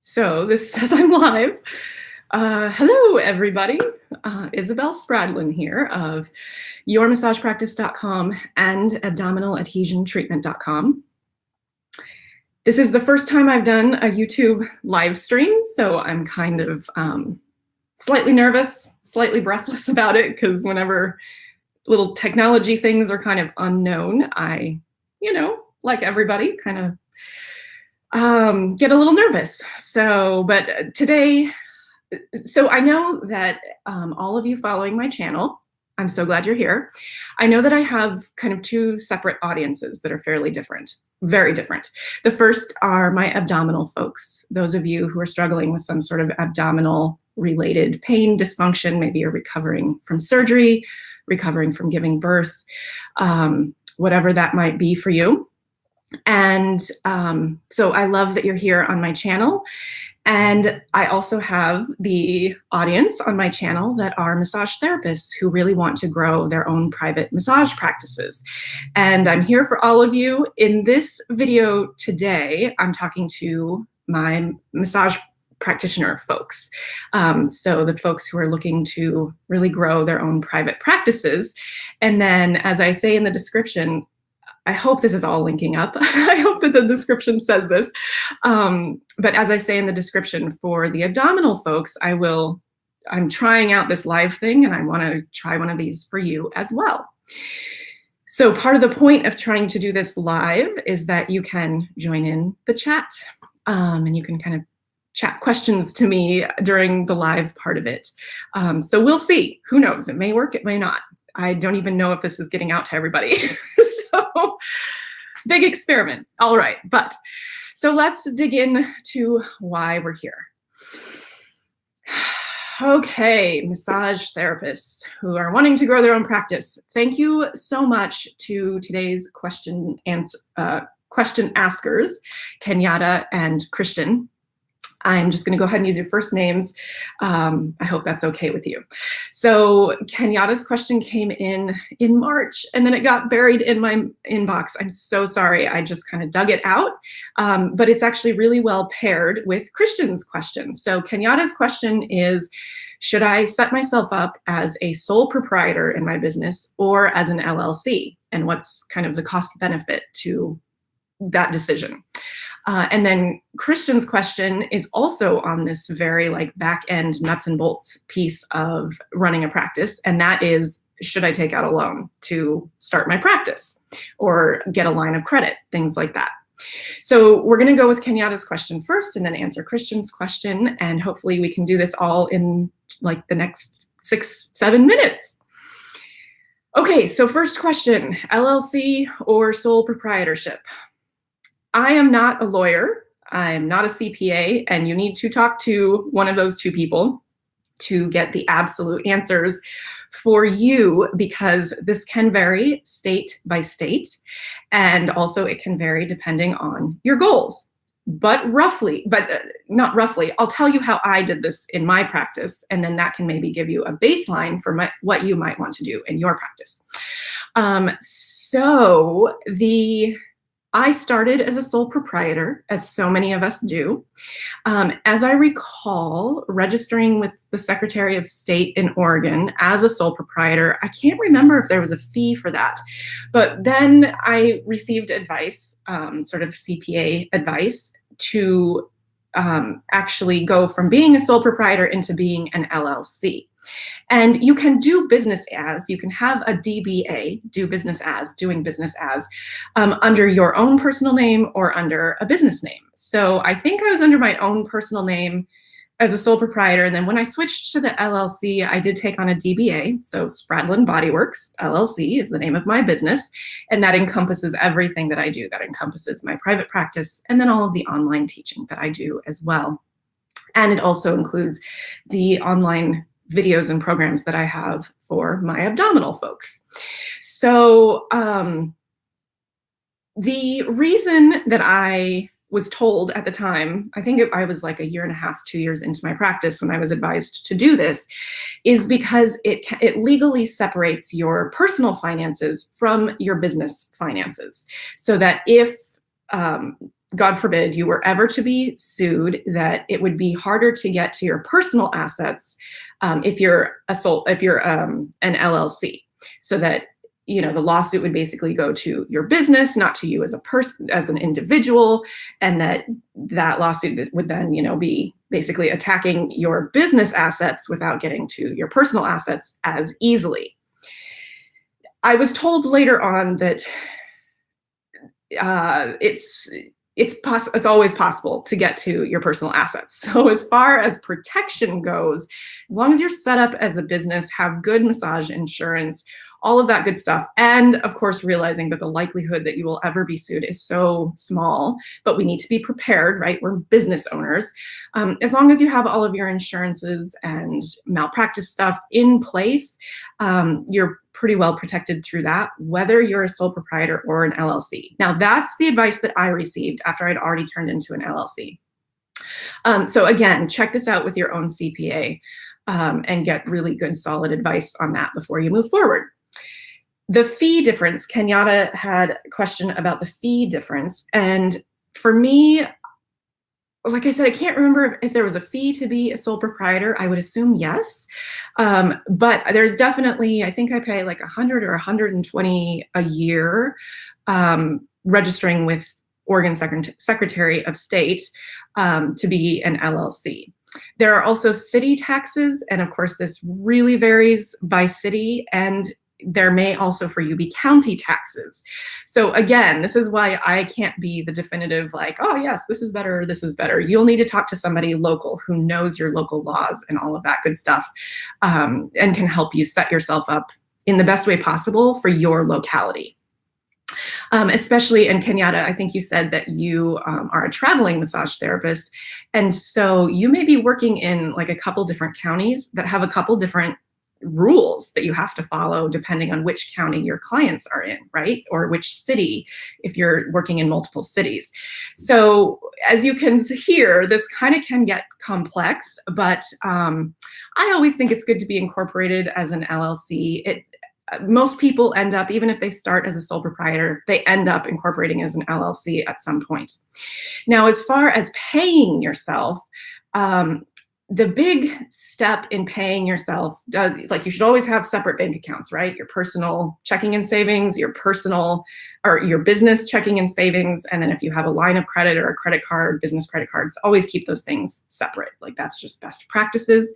So this says I'm live. Hello, everybody. Isabel Spradlin here of yourmassagepractice.com and abdominaladhesiontreatment.com. This is the first time I've done a YouTube live stream, so I'm kind of slightly nervous, slightly breathless about it, because whenever little technology things are kind of unknown, I, like everybody, kind of get a little nervous. But today, I know that all of you following my channel, I'm so glad you're here. I know that I have kind of two separate audiences that are fairly different, very different. The first are my abdominal folks, those of you who are struggling with some sort of abdominal related pain, dysfunction, maybe you're recovering from surgery, recovering from giving birth, whatever that might be for you. And so I love that you're here on my channel. And I also have the audience on my channel that are massage therapists who really want to grow their own private massage practices. And I'm here for all of you. In this video today, I'm talking to my massage practitioner folks. So the folks who are looking to really grow their own private practices. And then, as I say in the description, I hope this is all linking up. I hope that the description says this. But as I say in the description, for the abdominal folks, I'm trying out this live thing, and I want to try one of these for you as well. So part of the point of trying to do this live is that you can join in the chat, and you can kind of chat questions to me during the live part of it. So we'll see. Who knows? It may work, it may not. I don't even know if this is getting out to everybody. So big experiment. All right. So let's dig into why we're here. Okay, massage therapists who are wanting to grow their own practice. Thank you so much to today's question askers, Kenyatta and Christian. I'm just going to go ahead and use your first names. I hope that's okay with you. So Kenyatta's question came in March, and then it got buried in my inbox. I'm so sorry. I just kind of dug it out, but it's actually really well paired with Christian's question. So Kenyatta's question is, should I set myself up as a sole proprietor in my business or as an LLC? And what's kind of the cost benefit to that decision? And then Christian's question is also on this very back end nuts and bolts piece of running a practice. And that is, should I take out a loan to start my practice or get a line of credit, things like that. So we're going to go with Kenyatta's question first and then answer Christian's question. And hopefully we can do this all in the next 6-7 minutes. Okay, so first question, LLC or sole proprietorship? I am not a lawyer, I'm not a CPA, and you need to talk to one of those two people to get the absolute answers for you, because this can vary state by state, and also it can vary depending on your goals. But not roughly, I'll tell you how I did this in my practice, and then that can maybe give you a baseline for what you might want to do in your practice. I started as a sole proprietor, as so many of us do. As I recall, registering with the Secretary of State in Oregon as a sole proprietor, I can't remember if there was a fee for that, but then I received advice, sort of CPA advice, to actually go from being a sole proprietor into being an LLC. And you can do business as, you can have a DBA, doing business as, under your own personal name or under a business name. So I think I was under my own personal name as a sole proprietor. And then when I switched to the LLC, I did take on a DBA. So Spradlin Bodyworks LLC is the name of my business. And that encompasses everything that I do. That encompasses my private practice and then all of the online teaching that I do as well. And it also includes the online videos and programs that I have for my abdominal folks. So the reason that I was told at the time, I think I was like 1.5 years, 2 years into my practice when I was advised to do this, is because it legally separates your personal finances from your business finances. So that if God forbid you were ever to be sued, that it would be harder to get to your personal assets if you're an LLC. So that, you know, the lawsuit would basically go to your business, not to you as a person, as an individual, and that lawsuit would then, you know, be basically attacking your business assets without getting to your personal assets as easily. I was told later on that it's always possible to get to your personal assets. So as far as protection goes, as long as you're set up as a business, have good massage insurance, all of that good stuff, and of course realizing that the likelihood that you will ever be sued is so small, but we need to be prepared, right? We're business owners. As long as you have all of your insurances and malpractice stuff in place, you're pretty well protected through that, whether you're a sole proprietor or an LLC. Now, that's the advice that I received after I'd already turned into an LLC. So again, check this out with your own CPA and get really good, solid advice on that before you move forward. The fee difference, Kenyatta had a question about the fee difference. And for me, like I said, I can't remember if there was a fee to be a sole proprietor. I would assume yes. But there's definitely, I think I pay like $100 or $120 a year registering with Oregon Secretary of State to be an LLC. There are also city taxes, and of course this really varies by city, and there may also for you be county taxes. So again, this is why I can't be the definitive like, oh yes, this is better, this is better. You'll need to talk to somebody local who knows your local laws and all of that good stuff, and can help you set yourself up in the best way possible for your locality. Especially in Kenyatta, I think you said that you are a traveling massage therapist. And so you may be working in like a couple different counties that have a couple different rules that you have to follow depending on which county your clients are in, right? Or which city, if you're working in multiple cities. So as you can hear, this kind of can get complex, but I always think it's good to be incorporated as an LLC. Most people end up, even if they start as a sole proprietor, they end up incorporating as an LLC at some point. Now, as far as paying yourself, the big step in paying yourself, like you should always have separate bank accounts, right? Your personal checking and savings, your personal or your business checking and savings. And then if you have a line of credit or a credit card, business credit cards, always keep those things separate. Like that's just best practices.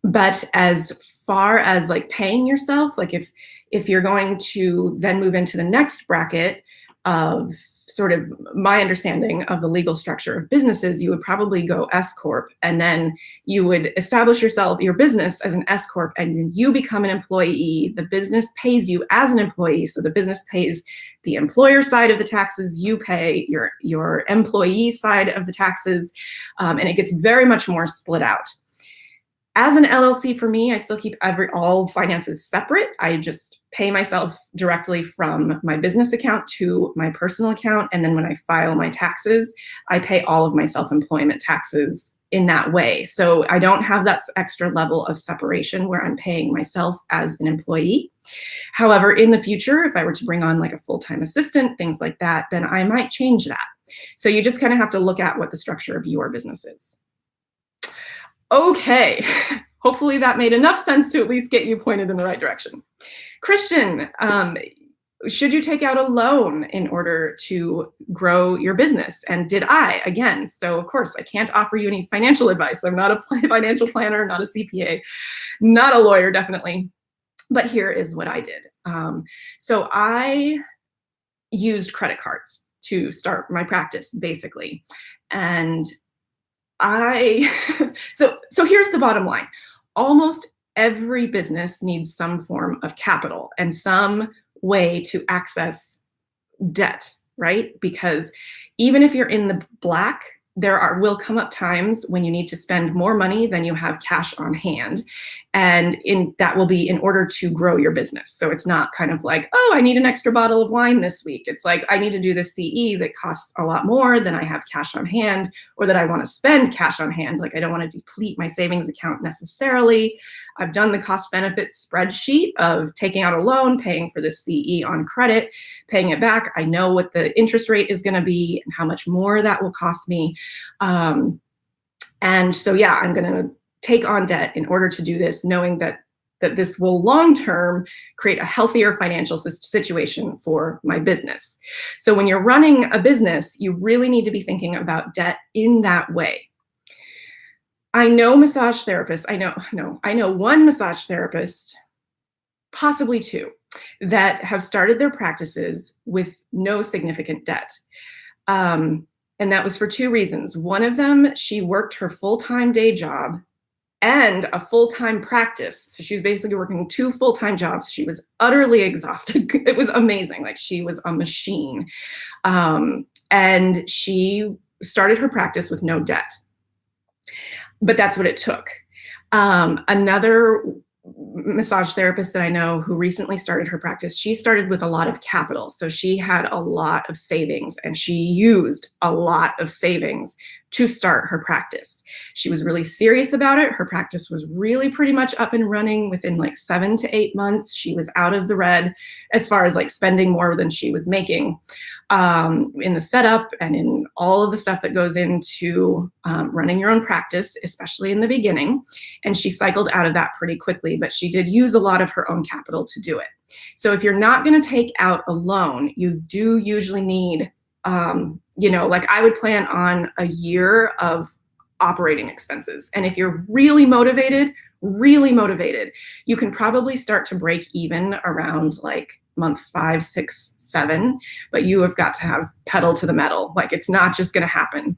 But as far as like paying yourself, like if you're going to then move into the next bracket of sort of my understanding of the legal structure of businesses, you would probably go S Corp, and then you would establish your business as an S Corp, and then you become an employee. The business pays you as an employee. So the business pays the employer side of the taxes, you pay your employee side of the taxes, and it gets very much more split out. As an LLC, for me, I still keep all finances separate. I just pay myself directly from my business account to my personal account. And then when I file my taxes, I pay all of my self-employment taxes in that way. So I don't have that extra level of separation where I'm paying myself as an employee. However, in the future, if I were to bring on like a full-time assistant, things like that, then I might change that. So you just kind of have to look at what the structure of your business is. Okay, hopefully that made enough sense to at least get you pointed in the right direction. Christian, should you take out a loan in order to grow your business? And did I? Again, so of course I can't offer you any financial advice. I'm not a financial planner, not a CPA, not a lawyer, definitely. But here is what I did. So I used credit cards to start my practice, basically. And so here's the bottom line. Almost every business needs some form of capital and some way to access debt, right? Because even if you're in the black, will come up times when you need to spend more money than you have cash on hand. And that will be in order to grow your business. So it's not kind of like, oh, I need an extra bottle of wine this week. It's like, I need to do this CE that costs a lot more than I have cash on hand, or that I want to spend cash on hand. Like, I don't want to deplete my savings account necessarily. I've done the cost benefit spreadsheet of taking out a loan, paying for the CE on credit, paying it back. I know what the interest rate is going to be and how much more that will cost me. And so, yeah, I'm going to take on debt in order to do this, knowing that this will long-term create a healthier financial situation for my business. So when you're running a business, you really need to be thinking about debt in that way. I know massage therapists, I know one massage therapist, possibly two, that have started their practices with no significant debt. And that was for two reasons. One of them, she worked her full-time day job and a full-time practice. So she was basically working two full-time jobs. She was utterly exhausted. It was amazing. Like, she was a machine. And she started her practice with no debt. But that's what it took. Another massage therapist that I know who recently started her practice, she started with a lot of capital. So she had a lot of savings, and she used a lot of savings to start her practice. She was really serious about it. Her practice was really pretty much up and running within like 7 to 8 months. She was out of the red as far as like spending more than she was making in the setup and in all of the stuff that goes into running your own practice, especially in the beginning. And she cycled out of that pretty quickly, but she did use a lot of her own capital to do it. So if you're not going to take out a loan, you do usually need, like, I would plan on a year of operating expenses. And if you're really motivated, you can probably start to break even around like month 5, 6, 7, but you have got to have pedal to the metal. Like, it's not just going to happen.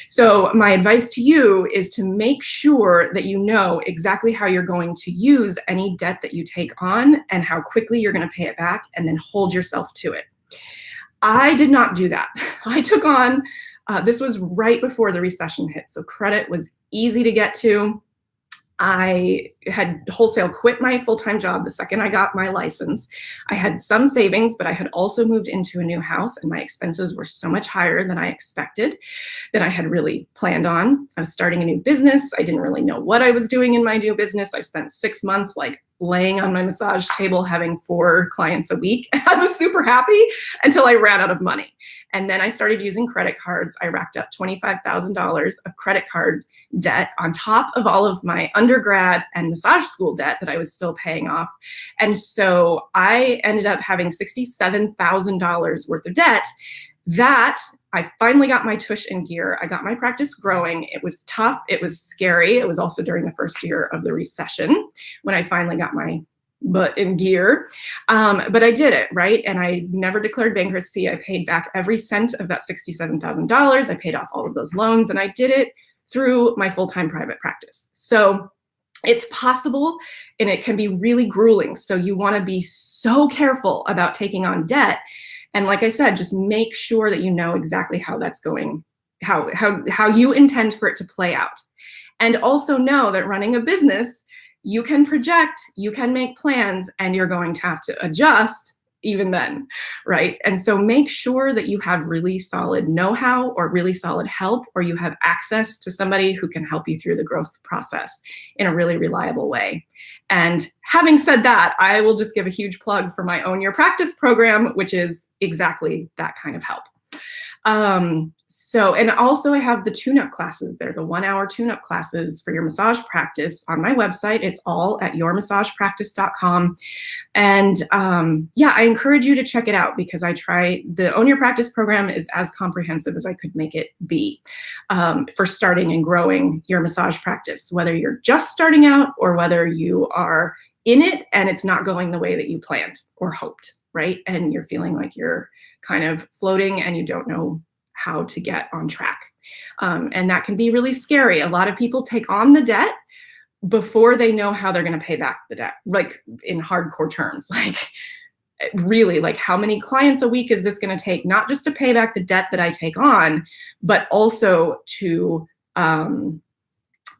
So my advice to you is to make sure that you know exactly how you're going to use any debt that you take on and how quickly you're going to pay it back, and then hold yourself to it. I did not do that. I took on, this was right before the recession hit, so credit was easy to get to. I had wholesale quit my full-time job the second I got my license. I had some savings, but I had also moved into a new house, and my expenses were so much higher than I expected, than I had really planned on. I was starting a new business. I didn't really know what I was doing in my new business. I spent 6 months like laying on my massage table, having 4 clients a week. I was super happy until I ran out of money. And then I started using credit cards. I racked up $25,000 of credit card debt on top of all of my undergrad and massage school debt that I was still paying off. And so I ended up having $67,000 worth of debt that I finally got my tush in gear. I got my practice growing. It was tough. It was scary. It was also during the first year of the recession when I finally got my butt in gear. But I did it, right? And I never declared bankruptcy. I paid back every cent of that $67,000. I paid off all of those loans, and I did it through my full-time private practice. So it's possible, and it can be really grueling. So you want to be so careful about taking on debt. And like I said, just make sure that you know exactly how that's going, how you intend for it to play out. And also know that running a business, you can project, you can make plans, and you're going to have to adjust even then, right? And so make sure that you have really solid know-how or really solid help, or you have access to somebody who can help you through the growth process in a really reliable way. And having said that, I will just give a huge plug for my Own Your Practice program, which is exactly that kind of help. And also I have the tune-up classes there, the 1-hour tune-up classes for your massage practice on my website. It's all at yourmassagepractice.com. And I encourage you to check it out, because the Own Your Practice program is as comprehensive as I could make it be for starting and growing your massage practice, whether you're just starting out or whether you are in it and it's not going the way that you planned or hoped, right? And you're feeling like you're kind of floating and you don't know how to get on track. And that can be really scary. A lot of people take on the debt before they know how they're going to pay back the debt, like in hardcore terms. Like, really, like, how many clients a week is this going to take, not just to pay back the debt that I take on, but also to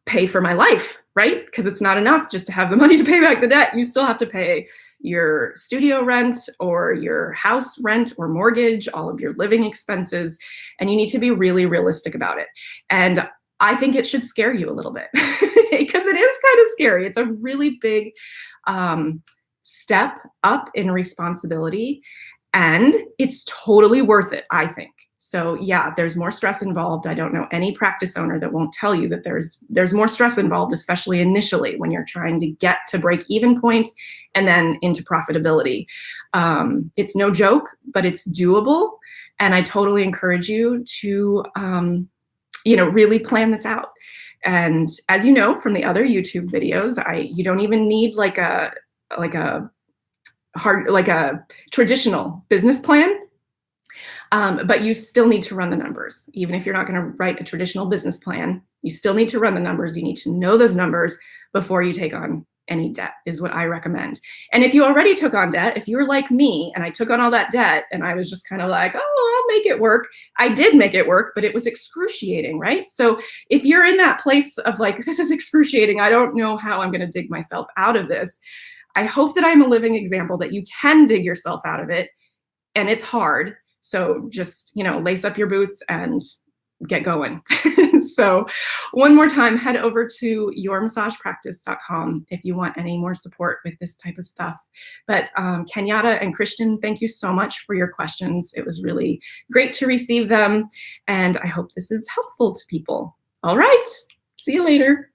pay for my life, right? Because it's not enough just to have the money to pay back the debt. You still have to pay your studio rent or your house rent or mortgage, all of your living expenses, and you need to be really realistic about it. And I think it should scare you a little bit because it is kind of scary. It's a really big step up in responsibility, and it's totally worth it, I think. So yeah, there's more stress involved. I don't know any practice owner that won't tell you that there's more stress involved, especially initially when you're trying to get to break even point and then into profitability. It's no joke, but it's doable. And I totally encourage you to, really plan this out. And as you know from the other YouTube videos, you don't even need like a traditional business plan. But you still need to run the numbers. Even if you're not going to write a traditional business plan, you still need to run the numbers. You need to know those numbers before you take on any debt, is what I recommend. And if you already took on debt, if you're like me and I took on all that debt and I was just kind of like, oh, I'll make it work. I did make it work, but it was excruciating, right? So if you're in that place of like, this is excruciating, I don't know how I'm going to dig myself out of this, I hope that I'm a living example that you can dig yourself out of it. And it's hard. So just, lace up your boots and get going. So one more time, head over to yourmassagepractice.com if you want any more support with this type of stuff. But Kenyatta and Christian, thank you so much for your questions. It was really great to receive them. And I hope this is helpful to people. All right. See you later.